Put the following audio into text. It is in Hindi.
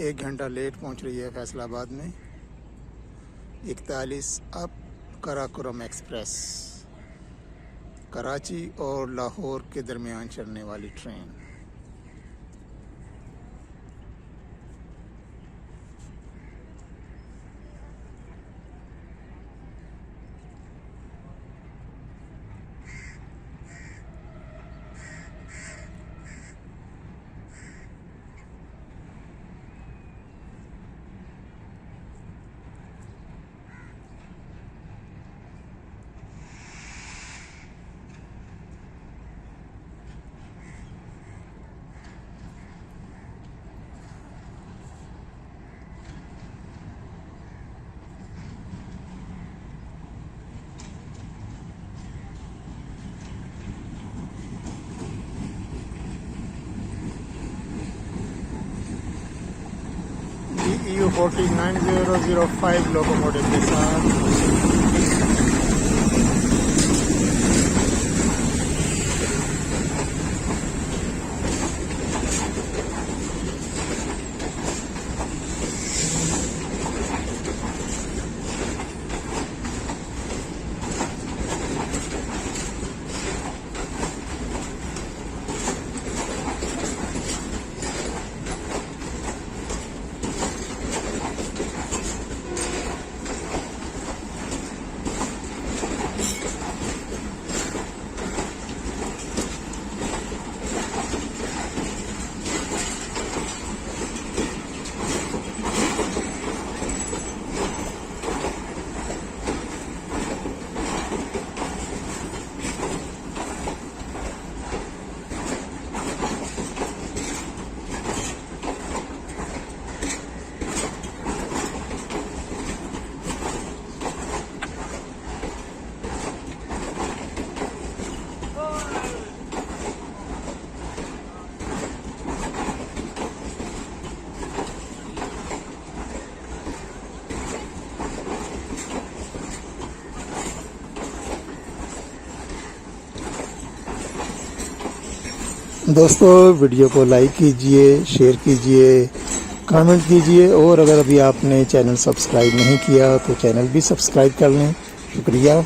1 घंटा लेट पहुंच रही है फैसलाबाद में 41 अप कराकोरम एक्सप्रेस, कराची और लाहौर के दरमियान चलने वाली ट्रेन। GEU 49005 लोकोमोटिव के साथ दोस्तों वीडियो को लाइक कीजिए, शेयर कीजिए, कमेंट कीजिए और अगर अभी आपने चैनल सब्सक्राइब नहीं किया तो चैनल भी सब्सक्राइब कर लें। शुक्रिया।